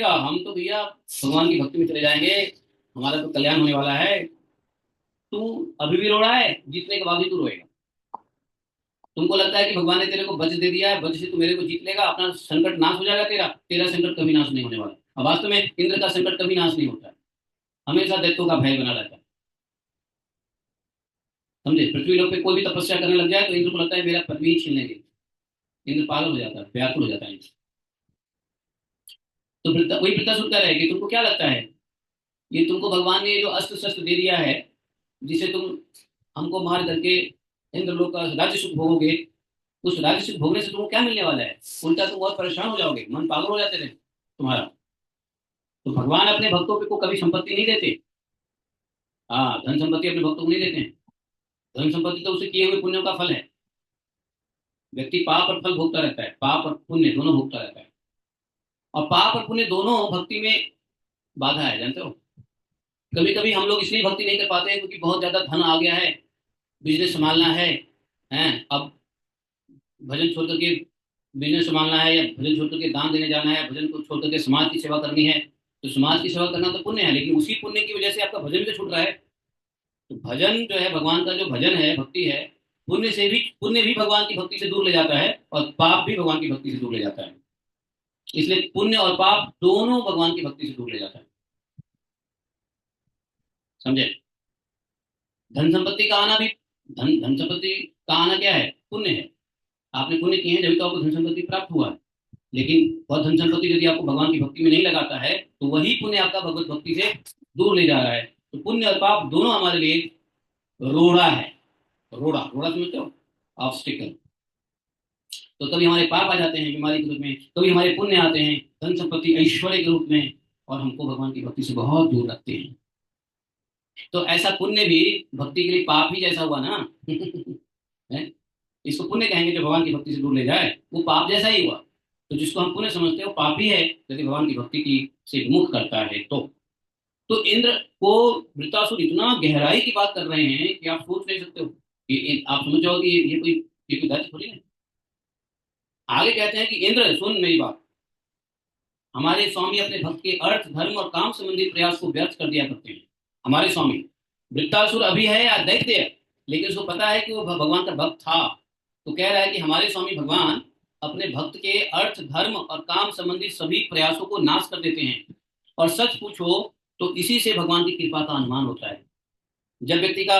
हम तो भैया भगवान की भक्ति में चले जाएंगे, हमारा तो कल्याण होने वाला है। तू अभी भी रो रहा है, जीतने के बाद ही तू रोएगा। तुमको लगता है कि भगवान ने तेरे को वज्र दे दिया है, वज्र से तू मेरे को जीत लेगा, अपना संकट नाश हो जाएगा, तेरा तेरा संकट कभी नाश नहीं होने वाला। अब वास्तव में इंद्र का संकट कभी नाश नहीं होता है, हमेशा दैत्यों का भय बना रहता है। समझे? पृथ्वी लोक पे कोई भी तपस्या करने लग जाए तो इंद्र को लगता है मेरा पृथ्वी ही छीन लेंगे। इंद्र पागल हो जाता है, व्याकुल हो जाता है। तो वही वृत्तासुर कह रहा है कि तुमको क्या लगता है, ये तुमको भगवान ने जो अस्त्र शस्त्र दे दिया है, जिसे तुम हमको मार करके इंद्रलोक का राज्य सुख भोगोगे, उस राज्य सुख भोगने से तुमको क्या मिलने वाला है? उल्टा तुम बहुत परेशान हो जाओगे, मन पागल हो जाते रहे तुम्हारा। तो भगवान अपने भक्तों को कभी संपत्ति नहीं देते। हाँ, धन संपत्ति अपने भक्तों को नहीं देते हैं। धन संपत्ति तो उसे किए हुए पुण्यों का फल है। व्यक्ति पाप और फल भोगता रहता है, पाप और पुण्य दोनों भोगता रहता है। और पाप और पुण्य दोनों भक्ति में बाधा है, जानते हो। कभी कभी हम लोग इसलिए भक्ति नहीं कर पाते हैं क्योंकि बहुत ज्यादा धन आ गया है, बिजनेस संभालना है। हैं अब भजन छोड़ करके बिजनेस संभालना है, या भजन छोड़ करके दान देने जाना है, भजन को छोड़ करके समाज की सेवा करनी है। तो समाज की सेवा करना तो पुण्य है, लेकिन उसी पुण्य की वजह से आपका भजन भी तो छूट रहा है। तो भजन जो है, भगवान का जो भजन है, भक्ति है, पुण्य भी भगवान की भक्ति से दूर ले जाता है, और पाप भी भगवान की भक्ति से दूर ले जाता है। इसलिए पुण्य और पाप दोनों भगवान की भक्ति से दूर ले जाता है। समझे? धन संपत्ति का आना भी, धन धन संपत्ति का आना क्या है? पुण्य है। आपने पुण्य किए हैं जब तो आपको धन संपत्ति प्राप्त हुआ है। लेकिन वह धन संपत्ति यदि आपको भगवान की भक्ति में नहीं लगाता है, तो वही पुण्य आपका भगवत भक्ति से दूर ले जा रहा है। तो पुण्य और पाप दोनों हमारे लिए रोड़ा है। रोड़ा रोड़ा समझते हो? ऑब्स्टिकल। तो कभी हमारे पाप आ जाते हैं बीमारी के रूप में, कभी हमारे पुण्य आते हैं धन संपत्ति ऐश्वर्य के रूप में, और हमको भगवान की भक्ति से बहुत दूर रखते हैं। तो ऐसा पुण्य भी भक्ति के लिए पाप ही जैसा हुआ ना। है? इसको पुण्य कहेंगे जो भगवान की भक्ति से दूर ले जाए, वो पाप जैसा ही हुआ। तो जिसको हम पुण्य समझते हैं वो पाप ही है यदि भगवान की भक्ति की से विमुख करता है तो इंद्र को वृत्तासुर इतना गहराई की बात कर रहे हैं कि आप सोच नहीं सकते हो। आप समझ जाओ कि ये कोई गलत थोड़ी है। आगे कहते हैं कि इंद्र सुन मेरी बात, हमारे स्वामी अपने भक्त के अर्थ धर्म और काम संबंधी प्रयास को व्यर्थ कर दिया करते हैं। हमारे स्वामी वृत्तासुर अभी है या दैत्य है, लेकिन उसको पता है कि वो भगवान का भक्त था। तो कह रहा है कि हमारे स्वामी भगवान अपने भक्त के अर्थ धर्म और काम संबंधी सभी प्रयासों को नाश कर देते हैं। और सच पूछो तो इसी से भगवान की कृपा का अनुमान होता है। जब व्यक्ति का